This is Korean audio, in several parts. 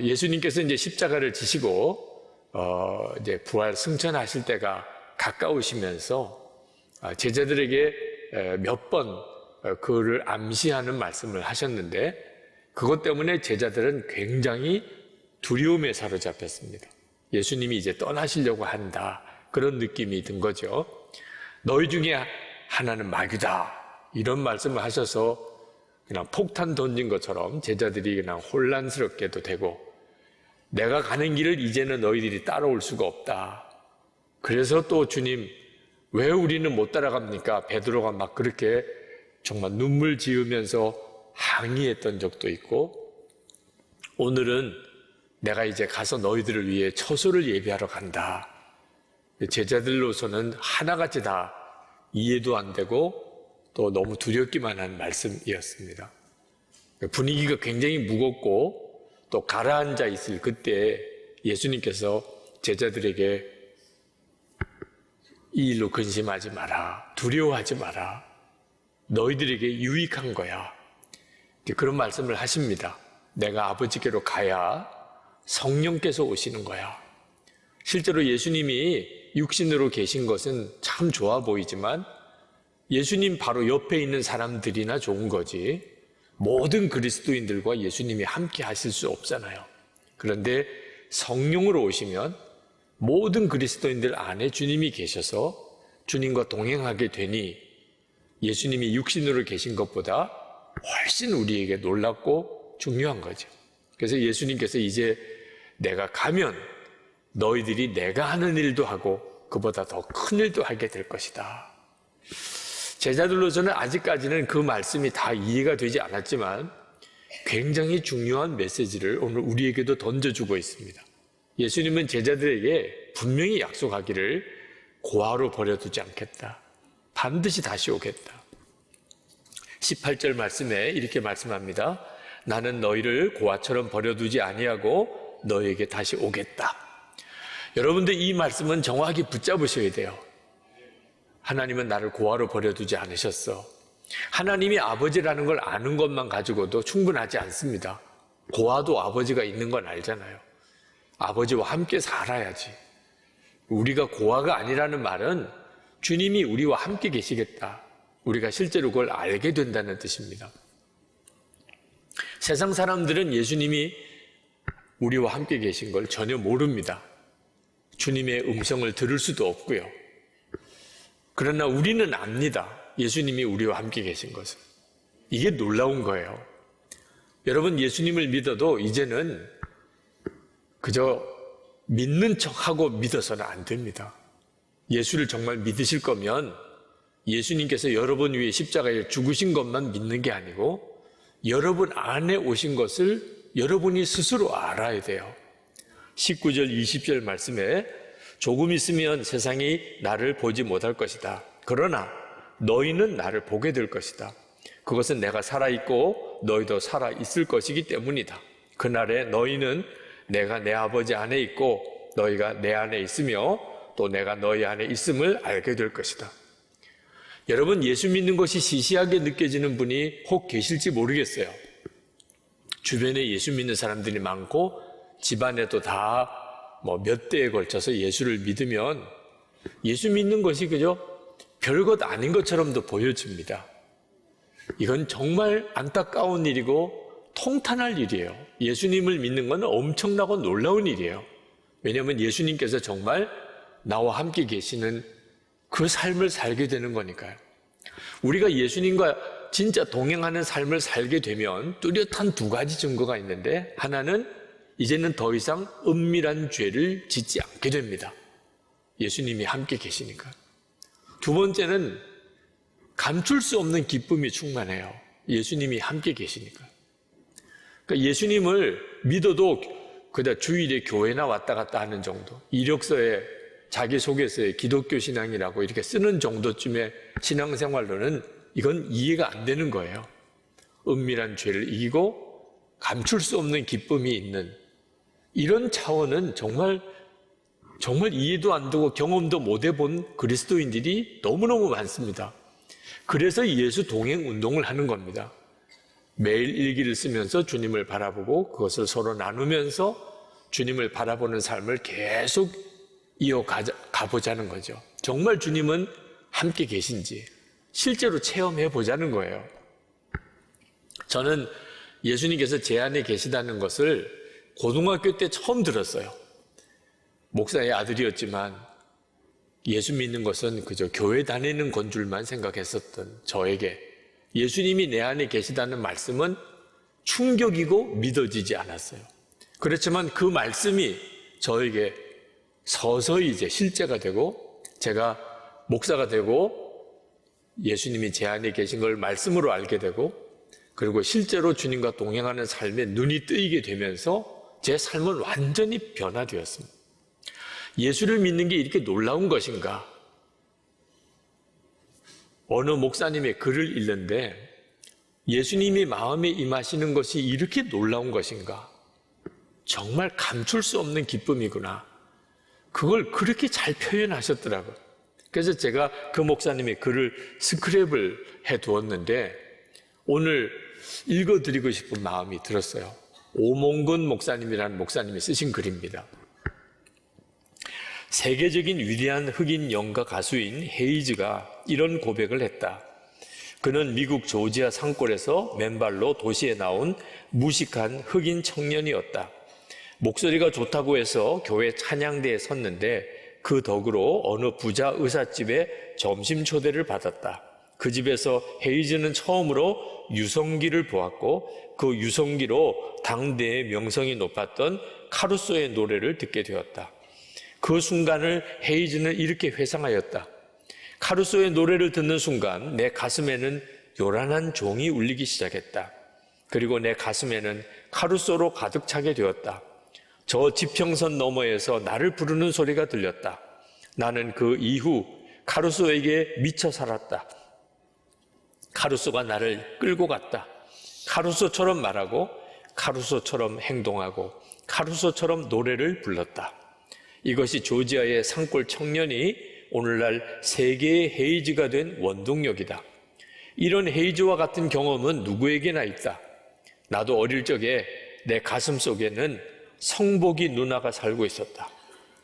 예수님께서 이제 십자가를 지시고 이제 부활 승천하실 때가 가까우시면서 제자들에게 몇 번 그를 암시하는 말씀을 하셨는데, 그것 때문에 제자들은 굉장히 두려움에 사로잡혔습니다. 예수님이 이제 떠나시려고 한다, 그런 느낌이 든 거죠. 너희 중에 하나는 마귀다, 이런 말씀을 하셔서 그냥 폭탄 던진 것처럼 제자들이 그냥 혼란스럽게도 되고, 내가 가는 길을 이제는 너희들이 따라올 수가 없다. 그래서 또 주님, 왜 우리는 못 따라갑니까? 베드로가 막 그렇게 정말 눈물 지으면서 항의했던 적도 있고, 오늘은 내가 이제 가서 너희들을 위해 처소를 예비하러 간다. 제자들로서는 하나같이 다 이해도 안 되고 또 너무 두렵기만 한 말씀이었습니다. 분위기가 굉장히 무겁고 또 가라앉아 있을 그때 예수님께서 제자들에게 이 일로 근심하지 마라, 두려워하지 마라, 너희들에게 유익한 거야, 그런 말씀을 하십니다. 내가 아버지께로 가야 성령께서 오시는 거야. 실제로 예수님이 육신으로 계신 것은 참 좋아 보이지만 예수님 바로 옆에 있는 사람들이나 좋은 거지, 모든 그리스도인들과 예수님이 함께 하실 수 없잖아요. 그런데 성령으로 오시면 모든 그리스도인들 안에 주님이 계셔서 주님과 동행하게 되니 예수님이 육신으로 계신 것보다 훨씬 우리에게 놀랍고 중요한 거죠. 그래서 예수님께서 이제 내가 가면 너희들이 내가 하는 일도 하고 그보다 더 큰 일도 하게 될 것이다. 제자들로서는 아직까지는 그 말씀이 다 이해가 되지 않았지만 굉장히 중요한 메시지를 오늘 우리에게도 던져주고 있습니다. 예수님은 제자들에게 분명히 약속하기를 고아로 버려두지 않겠다. 반드시 다시 오겠다. 18절 말씀에 이렇게 말씀합니다. 나는 너희를 고아처럼 버려두지 아니하고 너희에게 다시 오겠다. 여러분들 이 말씀은 정확히 붙잡으셔야 돼요. 하나님은 나를 고아로 버려두지 않으셨어. 하나님이 아버지라는 걸 아는 것만 가지고도 충분하지 않습니다. 고아도 아버지가 있는 건 알잖아요. 아버지와 함께 살아야지. 우리가 고아가 아니라는 말은 주님이 우리와 함께 계시겠다, 우리가 실제로 그걸 알게 된다는 뜻입니다. 세상 사람들은 예수님이 우리와 함께 계신 걸 전혀 모릅니다. 주님의 음성을 들을 수도 없고요. 그러나 우리는 압니다. 예수님이 우리와 함께 계신 것을. 이게 놀라운 거예요. 여러분, 예수님을 믿어도 이제는 그저 믿는 척하고 믿어서는 안 됩니다. 예수를 정말 믿으실 거면 예수님께서 여러분 위해 십자가에 죽으신 것만 믿는 게 아니고 여러분 안에 오신 것을 여러분이 스스로 알아야 돼요. 19절 20절 말씀에 조금 있으면 세상이 나를 보지 못할 것이다. 그러나 너희는 나를 보게 될 것이다. 그것은 내가 살아있고 너희도 살아있을 것이기 때문이다. 그날에 너희는 내가 내 아버지 안에 있고 너희가 내 안에 있으며 또 내가 너희 안에 있음을 알게 될 것이다. 여러분, 예수 믿는 것이 시시하게 느껴지는 분이 혹 계실지 모르겠어요. 주변에 예수 믿는 사람들이 많고 집안에도 다 몇 대에 걸쳐서 예수를 믿으면 예수 믿는 것이 그저 별것 아닌 것처럼도 보여집니다. 이건 정말 안타까운 일이고 통탄할 일이에요. 예수님을 믿는 건 엄청나고 놀라운 일이에요. 왜냐하면 예수님께서 정말 나와 함께 계시는 그 삶을 살게 되는 거니까요. 우리가 예수님과 진짜 동행하는 삶을 살게 되면 뚜렷한 두 가지 증거가 있는데, 하나는 이제는 더 이상 은밀한 죄를 짓지 않게 됩니다. 예수님이 함께 계시니까. 두 번째는 감출 수 없는 기쁨이 충만해요. 예수님이 함께 계시니까. 그러니까 예수님을 믿어도 그다 주일에 교회나 왔다 갔다 하는 정도, 이력서에 자기소개서에 기독교 신앙이라고 이렇게 쓰는 정도쯤의 신앙생활로는 이건 이해가 안 되는 거예요. 은밀한 죄를 이기고 감출 수 없는 기쁨이 있는 이런 차원은 정말 이해도 안 되고 경험도 못 해본 그리스도인들이 너무너무 많습니다. 그래서 예수 동행 운동을 하는 겁니다. 매일 일기를 쓰면서 주님을 바라보고 그것을 서로 나누면서 주님을 바라보는 삶을 계속 이어가보자는 거죠. 정말 주님은 함께 계신지 실제로 체험해 보자는 거예요. 저는 예수님께서 제 안에 계시다는 것을 고등학교 때 처음 들었어요. 목사의 아들이었지만 예수 믿는 것은 그저 교회 다니는 건 줄만 생각했었던 저에게 예수님이 내 안에 계시다는 말씀은 충격이고 믿어지지 않았어요. 그렇지만 그 말씀이 저에게 서서히 이제 실제가 되고 제가 목사가 되고 예수님이 제 안에 계신 걸 말씀으로 알게 되고 그리고 실제로 주님과 동행하는 삶에 눈이 뜨이게 되면서 제 삶은 완전히 변화되었습니다. 예수를 믿는 게 이렇게 놀라운 것인가? 어느 목사님의 글을 읽는데 예수님이 마음에 임하시는 것이 이렇게 놀라운 것인가? 정말 감출 수 없는 기쁨이구나. 그걸 그렇게 잘 표현하셨더라고요. 그래서 제가 그 목사님의 글을 스크랩을 해두었는데 오늘 읽어드리고 싶은 마음이 들었어요. 오몽근 목사님이라는 목사님이 쓰신 글입니다. 세계적인 위대한 흑인 연가 가수인 헤이즈가 이런 고백을 했다. 그는 미국 조지아 산골에서 맨발로 도시에 나온 무식한 흑인 청년이었다. 목소리가 좋다고 해서 교회 찬양대에 섰는데 그 덕으로 어느 부자 의삿집에 점심 초대를 받았다. 그 집에서 헤이즈는 처음으로 유성기를 보았고 그 유성기로 당대의 명성이 높았던 카루소의 노래를 듣게 되었다. 그 순간을 헤이즈는 이렇게 회상하였다. 카루소의 노래를 듣는 순간 내 가슴에는 요란한 종이 울리기 시작했다. 그리고 내 가슴에는 카루소로 가득 차게 되었다. 저 지평선 너머에서 나를 부르는 소리가 들렸다. 나는 그 이후 카루소에게 미쳐 살았다. 카루소가 나를 끌고 갔다. 카루소처럼 말하고 카루소처럼 행동하고 카루소처럼 노래를 불렀다. 이것이 조지아의 산골 청년이 오늘날 세계의 헤이즈가 된 원동력이다. 이런 헤이즈와 같은 경험은 누구에게나 있다. 나도 어릴 적에 내 가슴 속에는 성복이 누나가 살고 있었다.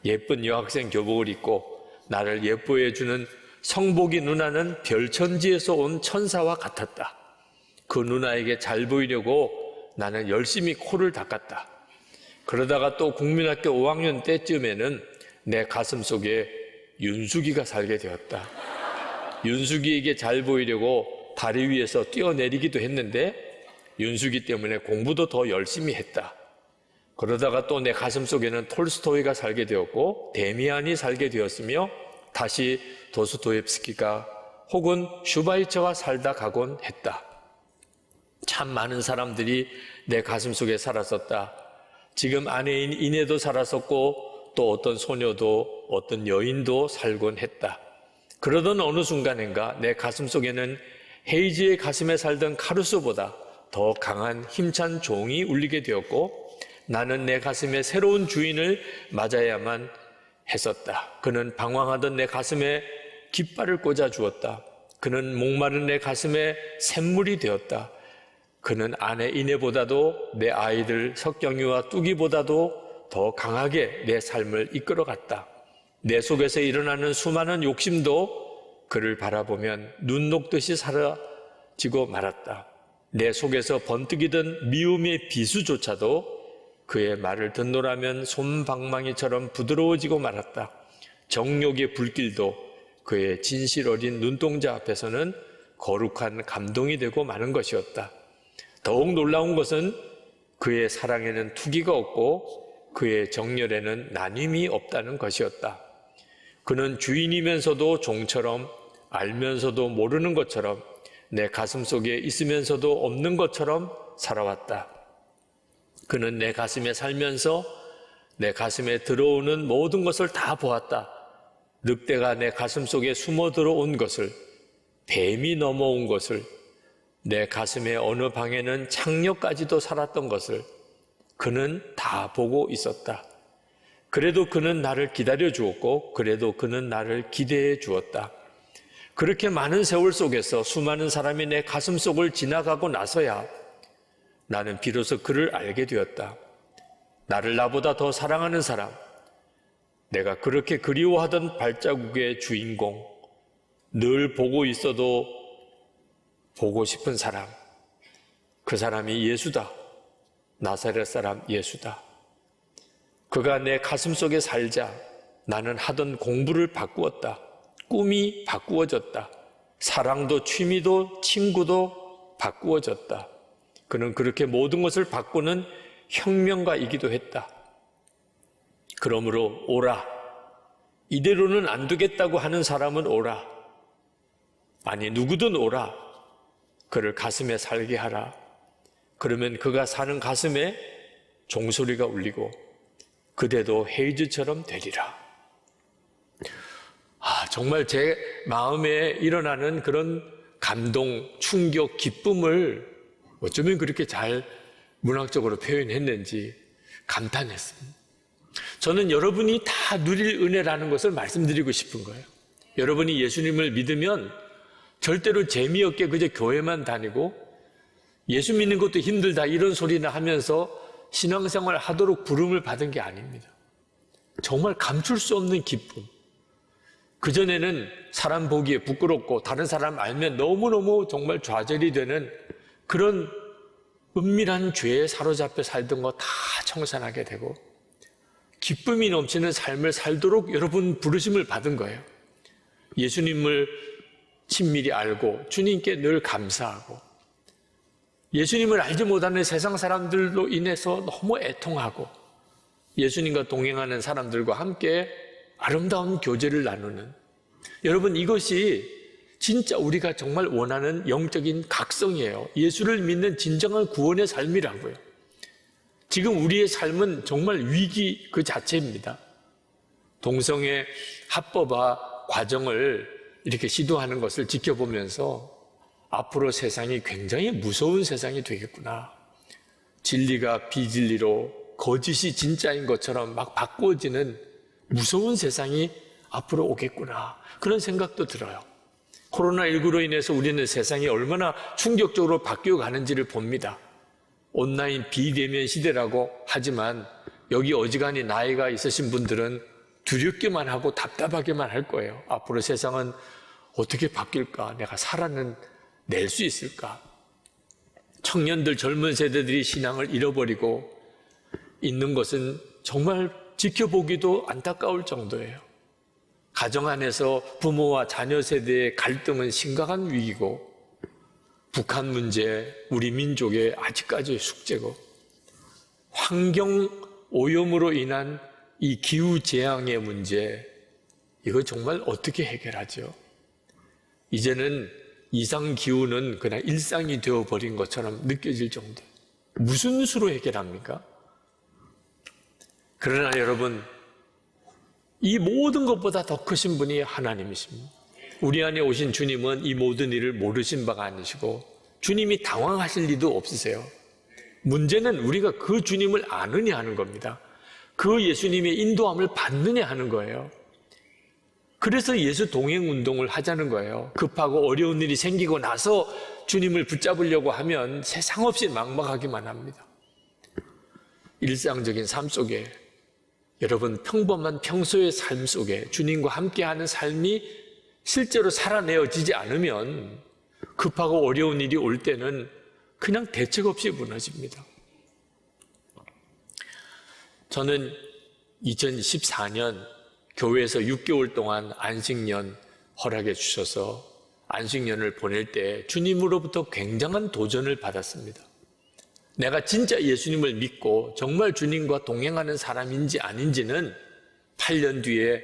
예쁜 여학생 교복을 입고 나를 예뻐해주는 성복이 누나는 별천지에서 온 천사와 같았다. 그 누나에게 잘 보이려고 나는 열심히 코를 닦았다. 그러다가 또 국민학교 5학년 때쯤에는 내 가슴 속에 윤숙이가 살게 되었다. 윤숙이에게 잘 보이려고 다리 위에서 뛰어내리기도 했는데 윤숙이 때문에 공부도 더 열심히 했다. 그러다가 또 내 가슴 속에는 톨스토이가 살게 되었고 데미안이 살게 되었으며 다시 도스토옙스키가 혹은 슈바이처가 살다 가곤 했다. 참 많은 사람들이 내 가슴 속에 살았었다. 지금 아내인 이내도 살았었고 또 어떤 소녀도 어떤 여인도 살곤 했다. 그러던 어느 순간인가 내 가슴 속에는 헤이즈의 가슴에 살던 카루소보다 더 강한 힘찬 종이 울리게 되었고 나는 내 가슴에 새로운 주인을 맞아야만 했었다. 그는 방황하던 내 가슴에 깃발을 꽂아 주었다. 그는 목마른 내 가슴에 샘물이 되었다. 그는 아내 이내보다도 내 아이들 석경유와 뚜기보다도 더 강하게 내 삶을 이끌어갔다. 내 속에서 일어나는 수많은 욕심도 그를 바라보면 눈 녹듯이 사라지고 말았다. 내 속에서 번뜩이던 미움의 비수조차도 그의 말을 듣노라면 솜방망이처럼 부드러워지고 말았다. 정욕의 불길도 그의 진실 어린 눈동자 앞에서는 거룩한 감동이 되고 마는 것이었다. 더욱 놀라운 것은 그의 사랑에는 투기가 없고 그의 정열에는 나님이 없다는 것이었다. 그는 주인이면서도 종처럼 알면서도 모르는 것처럼 내 가슴 속에 있으면서도 없는 것처럼 살아왔다. 그는 내 가슴에 살면서 내 가슴에 들어오는 모든 것을 다 보았다. 늑대가 내 가슴 속에 숨어 들어온 것을, 뱀이 넘어온 것을, 내 가슴의 어느 방에는 창녀까지도 살았던 것을 그는 다 보고 있었다. 그래도 그는 나를 기다려 주었고 그래도 그는 나를 기대해 주었다. 그렇게 많은 세월 속에서 수많은 사람이 내 가슴 속을 지나가고 나서야 나는 비로소 그를 알게 되었다. 나를 나보다 더 사랑하는 사람, 내가 그렇게 그리워하던 발자국의 주인공, 늘 보고 있어도 보고 싶은 사람, 그 사람이 예수다. 나사렛 사람 예수다. 그가 내 가슴 속에 살자 나는 하던 공부를 바꾸었다. 꿈이 바꾸어졌다. 사랑도 취미도 친구도 바꾸어졌다. 그는 그렇게 모든 것을 바꾸는 혁명가이기도 했다. 그러므로 오라. 이대로는 안 되겠다고 하는 사람은 오라. 아니, 누구든 오라. 그를 가슴에 살게 하라. 그러면 그가 사는 가슴에 종소리가 울리고 그대도 헤이즈처럼 되리라. 정말 제 마음에 일어나는 그런 감동, 충격, 기쁨을 어쩌면 그렇게 잘 문학적으로 표현했는지 감탄했습니다. 저는 여러분이 다 누릴 은혜라는 것을 말씀드리고 싶은 거예요. 여러분이 예수님을 믿으면 절대로 재미없게 그저 교회만 다니고 예수 믿는 것도 힘들다 이런 소리나 하면서 신앙생활 하도록 부름을 받은 게 아닙니다. 정말 감출 수 없는 기쁨. 그전에는 사람 보기에 부끄럽고 다른 사람 알면 너무너무 정말 좌절이 되는 그런 은밀한 죄에 사로잡혀 살던 거 다 청산하게 되고 기쁨이 넘치는 삶을 살도록 여러분 부르심을 받은 거예요. 예수님을 친밀히 알고 주님께 늘 감사하고 예수님을 알지 못하는 세상 사람들로 인해서 너무 애통하고 예수님과 동행하는 사람들과 함께 아름다운 교제를 나누는, 여러분 이것이 진짜 우리가 정말 원하는 영적인 각성이에요. 예수를 믿는 진정한 구원의 삶이라고요. 지금 우리의 삶은 정말 위기 그 자체입니다. 동성애 합법화 과정을 이렇게 시도하는 것을 지켜보면서 앞으로 세상이 굉장히 무서운 세상이 되겠구나. 진리가 비진리로 거짓이 진짜인 것처럼 막 바꾸어지는 무서운 세상이 앞으로 오겠구나. 그런 생각도 들어요. 코로나19로 인해서 우리는 세상이 얼마나 충격적으로 바뀌어 가는지를 봅니다. 온라인 비대면 시대라고 하지만 여기 어지간히 나이가 있으신 분들은 두렵기만 하고 답답하기만 할 거예요. 앞으로 세상은 어떻게 바뀔까? 내가 살아는 낼 수 있을까? 청년들, 젊은 세대들이 신앙을 잃어버리고 있는 것은 정말 지켜보기도 안타까울 정도예요. 가정 안에서 부모와 자녀 세대의 갈등은 심각한 위기고 북한 문제, 우리 민족의 아직까지의 숙제고 환경 오염으로 인한 이 기후재앙의 문제, 이거 정말 어떻게 해결하죠? 이제는 이상기후는 그냥 일상이 되어버린 것처럼 느껴질 정도. 무슨 수로 해결합니까? 그러나 여러분, 이 모든 것보다 더 크신 분이 하나님이십니다. 우리 안에 오신 주님은 이 모든 일을 모르신 바가 아니시고 주님이 당황하실 리도 없으세요. 문제는 우리가 그 주님을 아느냐 하는 겁니다. 그 예수님의 인도함을 받느냐 하는 거예요. 그래서 예수 동행 운동을 하자는 거예요. 급하고 어려운 일이 생기고 나서 주님을 붙잡으려고 하면 세상 없이 막막하기만 합니다. 일상적인 삶 속에, 여러분 평범한 평소의 삶 속에 주님과 함께하는 삶이 실제로 살아내어지지 않으면 급하고 어려운 일이 올 때는 그냥 대책 없이 무너집니다. 저는 2014년 교회에서 6개월 동안 안식년 허락해 주셔서 안식년을 보낼 때 주님으로부터 굉장한 도전을 받았습니다. 내가 진짜 예수님을 믿고 정말 주님과 동행하는 사람인지 아닌지는 8년 뒤에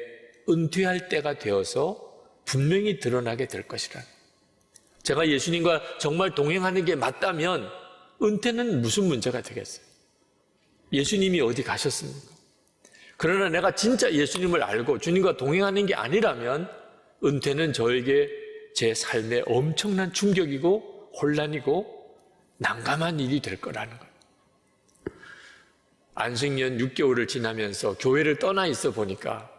은퇴할 때가 되어서 분명히 드러나게 될 것이라. 제가 예수님과 정말 동행하는 게 맞다면 은퇴는 무슨 문제가 되겠어요? 예수님이 어디 가셨습니까? 그러나 내가 진짜 예수님을 알고 주님과 동행하는 게 아니라면 은퇴는 저에게 제 삶에 엄청난 충격이고 혼란이고 난감한 일이 될 거라는 거예요. 안식년 6개월을 지나면서 교회를 떠나 있어 보니까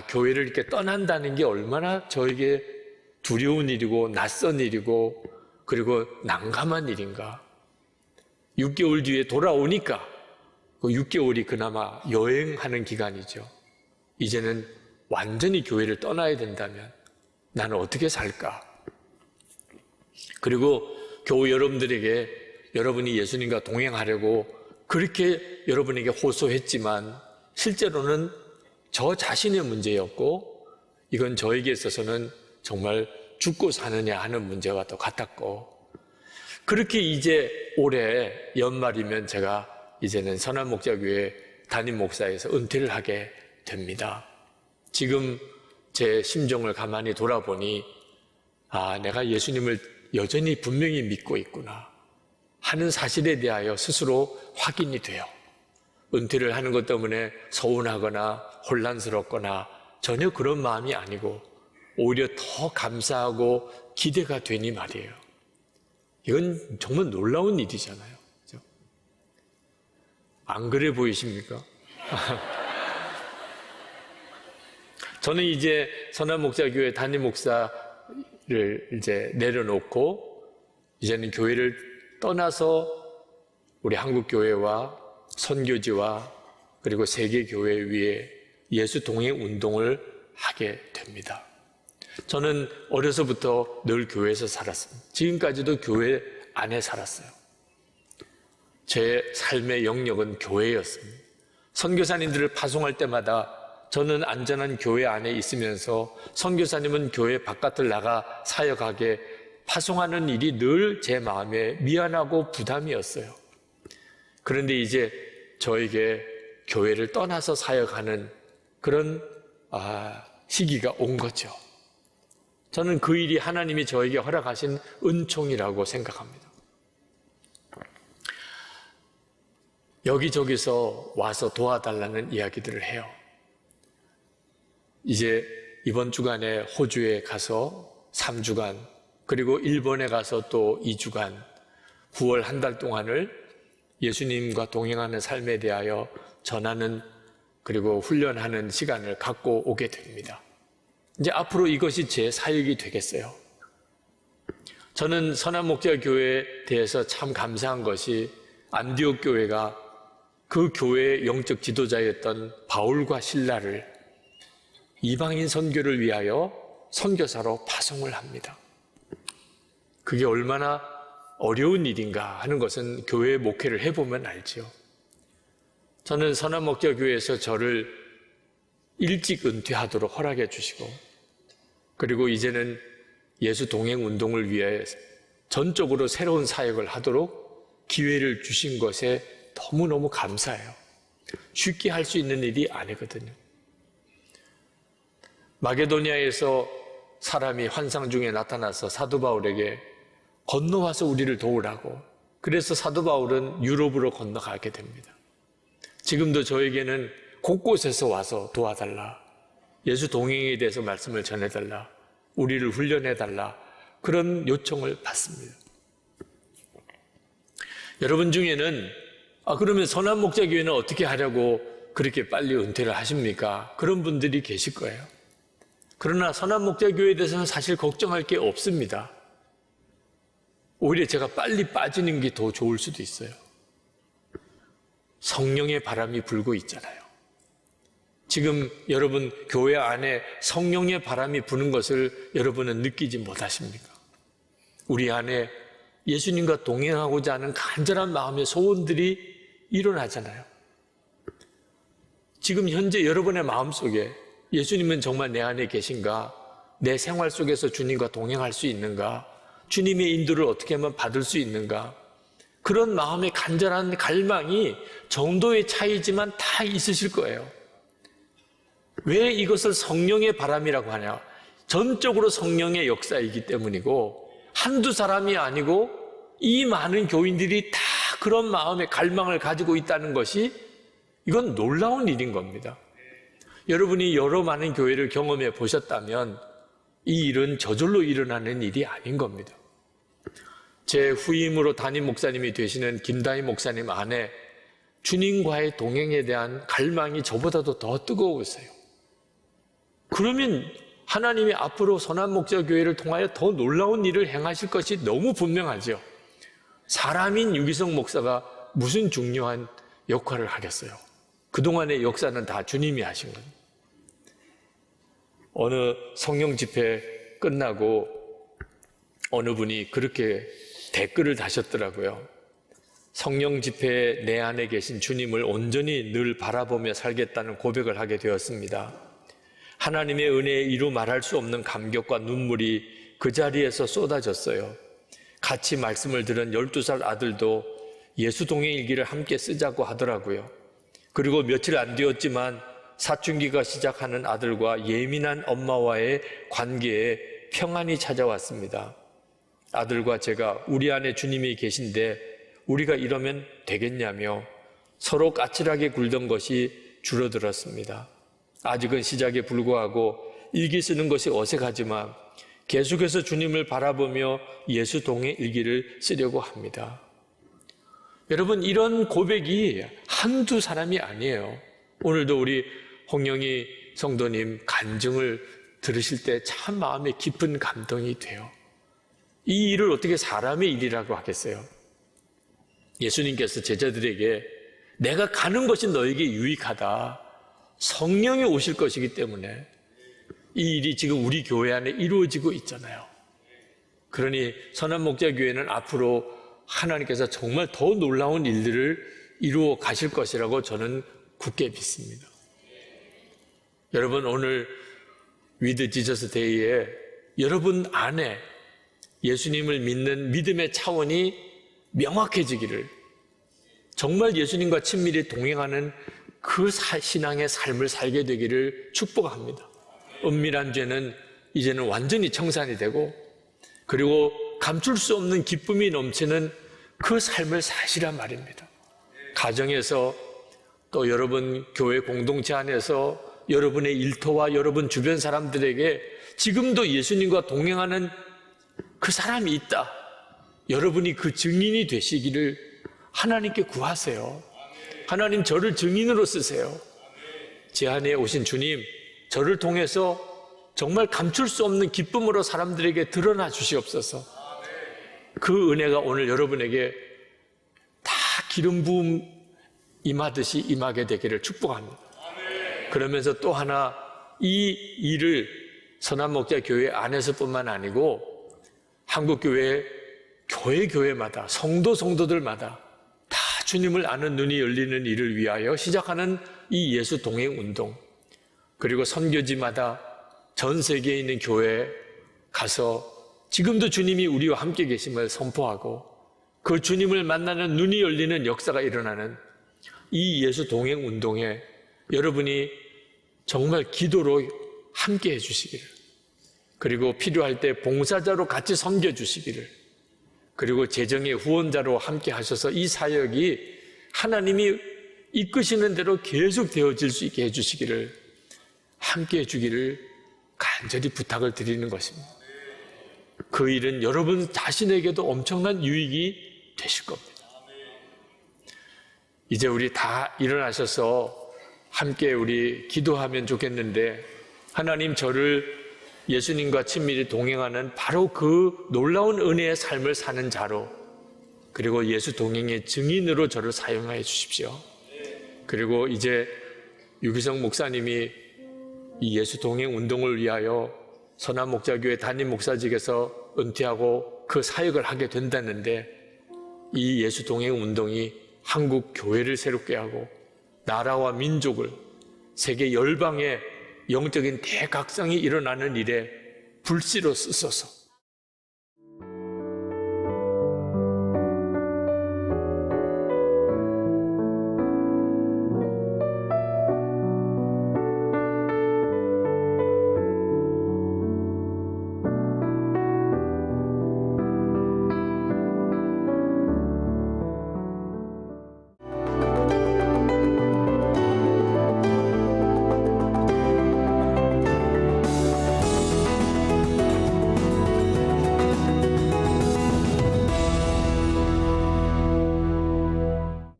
교회를 이렇게 떠난다는 게 얼마나 저에게 두려운 일이고 낯선 일이고 그리고 난감한 일인가. 6개월 뒤에 돌아오니까 그 6개월이 그나마 여행하는 기간이죠. 이제는 완전히 교회를 떠나야 된다면 나는 어떻게 살까? 그리고 교우 여러분들에게 여러분이 예수님과 동행하려고 그렇게 여러분에게 호소했지만 실제로는 저 자신의 문제였고 이건 저에게 있어서는 정말 죽고 사느냐 하는 문제와 또 같았고 그렇게 이제 올해 연말이면 제가 이제는 선한목자교회 담임 목사에서 은퇴를 하게 됩니다. 지금 제 심정을 가만히 돌아보니 내가 예수님을 여전히 분명히 믿고 있구나 하는 사실에 대하여 스스로 확인이 돼요. 은퇴를 하는 것 때문에 서운하거나 혼란스럽거나 전혀 그런 마음이 아니고 오히려 더 감사하고 기대가 되니 말이에요. 이건 정말 놀라운 일이잖아요. 그렇죠? 안 그래 보이십니까? 저는 이제 선한목자교회 담임 목사를 이제 내려놓고 이제는 교회를 떠나서 우리 한국교회와 선교지와 그리고 세계교회 위에 예수 동행 운동을 하게 됩니다. 저는 어려서부터 늘 교회에서 살았습니다. 지금까지도 교회 안에 살았어요. 제 삶의 영역은 교회였습니다. 선교사님들을 파송할 때마다 저는 안전한 교회 안에 있으면서 선교사님은 교회 바깥을 나가 사역하게 파송하는 일이 늘 제 마음에 미안하고 부담이었어요. 그런데 이제 저에게 교회를 떠나서 사역하는 그런 시기가 온 거죠. 저는 그 일이 하나님이 저에게 허락하신 은총이라고 생각합니다. 여기저기서 와서 도와달라는 이야기들을 해요. 이제 이번 주간에 호주에 가서 3주간 그리고 일본에 가서 또 2주간 9월 한 달 동안을 예수님과 동행하는 삶에 대하여 전하는 그리고 훈련하는 시간을 갖고 오게 됩니다. 이제 앞으로 이것이 제 사역이 되겠어요. 저는 선한목자교회에 대해서 참 감사한 것이 안디옥 교회가 그 교회의 영적 지도자였던 바울과 실라를 이방인 선교를 위하여 선교사로 파송을 합니다. 그게 얼마나 어려운 일인가 하는 것은 교회 목회를 해보면 알지요. 저는 선한목자교회에서 저를 일찍 은퇴하도록 허락해 주시고 그리고 이제는 예수 동행 운동을 위해 전적으로 새로운 사역을 하도록 기회를 주신 것에 너무너무 감사해요. 쉽게 할 수 있는 일이 아니거든요. 마게도니아에서 사람이 환상 중에 나타나서 사도 바울에게 건너와서 우리를 도우라고 그래서 사도 바울은 유럽으로 건너가게 됩니다. 지금도 저에게는 곳곳에서 와서 도와달라. 예수 동행에 대해서 말씀을 전해달라. 우리를 훈련해달라. 그런 요청을 받습니다. 여러분 중에는 그러면 선한목자교회는 어떻게 하려고 그렇게 빨리 은퇴를 하십니까? 그런 분들이 계실 거예요. 그러나 선한목자교회에 대해서는 사실 걱정할 게 없습니다. 오히려 제가 빨리 빠지는 게 더 좋을 수도 있어요. 성령의 바람이 불고 있잖아요. 지금 여러분 교회 안에 성령의 바람이 부는 것을 여러분은 느끼지 못하십니까? 우리 안에 예수님과 동행하고자 하는 간절한 마음의 소원들이 일어나잖아요. 지금 현재 여러분의 마음속에 예수님은 정말 내 안에 계신가? 내 생활 속에서 주님과 동행할 수 있는가? 주님의 인도를 어떻게 하면 받을 수 있는가? 그런 마음의 간절한 갈망이 정도의 차이지만 다 있으실 거예요. 왜 이것을 성령의 바람이라고 하냐? 전적으로 성령의 역사이기 때문이고 한두 사람이 아니고 이 많은 교인들이 다 그런 마음의 갈망을 가지고 있다는 것이 이건 놀라운 일인 겁니다. 여러분이 여러 많은 교회를 경험해 보셨다면 이 일은 저절로 일어나는 일이 아닌 겁니다. 제 후임으로 담임 목사님이 되시는 김다희 목사님 안에 주님과의 동행에 대한 갈망이 저보다도 더 뜨거우세요. 그러면 하나님이 앞으로 선한목자교회를 통하여 더 놀라운 일을 행하실 것이 너무 분명하죠. 사람인 유기성 목사가 무슨 중요한 역할을 하겠어요? 그동안의 역사는 다 주님이 하신 겁니다. 어느 성령 집회 끝나고 어느 분이 그렇게 댓글을 다셨더라고요. 성령 집회 내 안에 계신 주님을 온전히 늘 바라보며 살겠다는 고백을 하게 되었습니다. 하나님의 은혜에 이루 말할 수 없는 감격과 눈물이 그 자리에서 쏟아졌어요. 같이 말씀을 들은 12살 아들도 예수 동행 일기를 함께 쓰자고 하더라고요. 그리고 며칠 안 되었지만 사춘기가 시작하는 아들과 예민한 엄마와의 관계에 평안이 찾아왔습니다. 아들과 제가 우리 안에 주님이 계신데 우리가 이러면 되겠냐며 서로 까칠하게 굴던 것이 줄어들었습니다. 아직은 시작에 불구하고 일기 쓰는 것이 어색하지만 계속해서 주님을 바라보며 예수 동행 일기를 쓰려고 합니다. 여러분, 이런 고백이 한두 사람이 아니에요. 오늘도 우리 홍영희 성도님 간증을 들으실 때 참 마음에 깊은 감동이 돼요. 이 일을 어떻게 사람의 일이라고 하겠어요? 예수님께서 제자들에게 내가 가는 것이 너에게 유익하다. 성령이 오실 것이기 때문에 이 일이 지금 우리 교회 안에 이루어지고 있잖아요. 그러니 선한목자교회는 앞으로 하나님께서 정말 더 놀라운 일들을 이루어 가실 것이라고 저는 굳게 믿습니다. 여러분, 오늘 위드 지저스 데이에 여러분 안에 예수님을 믿는 믿음의 차원이 명확해지기를, 정말 예수님과 친밀히 동행하는 그 신앙의 삶을 살게 되기를 축복합니다. 은밀한 죄는 이제는 완전히 청산이 되고, 그리고 감출 수 없는 기쁨이 넘치는 그 삶을 사시란 말입니다. 가정에서, 또 여러분 교회 공동체 안에서, 여러분의 일터와 여러분 주변 사람들에게 지금도 예수님과 동행하는 그 사람이 있다. 여러분이 그 증인이 되시기를 하나님께 구하세요. 하나님, 저를 증인으로 쓰세요. 제 안에 오신 주님, 저를 통해서 정말 감출 수 없는 기쁨으로 사람들에게 드러나 주시옵소서. 그 은혜가 오늘 여러분에게 다 기름 부음 임하듯이 임하게 되기를 축복합니다. 그러면서 또 하나, 이 일을 선한목자교회 안에서뿐만 아니고 한국교회 교회마다, 성도들마다 다 주님을 아는 눈이 열리는 일을 위하여 시작하는 이 예수 동행 운동, 그리고 선교지마다 전 세계에 있는 교회에 가서 지금도 주님이 우리와 함께 계심을 선포하고 그 주님을 만나는 눈이 열리는 역사가 일어나는 이 예수 동행 운동에 여러분이 정말 기도로 함께 해주시기를, 그리고 필요할 때 봉사자로 같이 섬겨주시기를, 그리고 재정의 후원자로 함께 하셔서 이 사역이 하나님이 이끄시는 대로 계속 되어질 수 있게 해주시기를, 함께 해주기를 간절히 부탁을 드리는 것입니다. 그 일은 여러분 자신에게도 엄청난 유익이 되실 겁니다. 이제 우리 다 일어나셔서 함께 우리 기도하면 좋겠는데, 하나님, 저를 예수님과 친밀히 동행하는 바로 그 놀라운 은혜의 삶을 사는 자로, 그리고 예수 동행의 증인으로 저를 사용하여 주십시오. 그리고 이제 유기성 목사님이 이 예수 동행 운동을 위하여 선한목자교회 담임 목사직에서 은퇴하고 그 사역을 하게 된다는데, 이 예수 동행 운동이 한국 교회를 새롭게 하고 나라와 민족을, 세계 열방의 영적인 대각성이 일어나는 일에 불씨로 쓰소서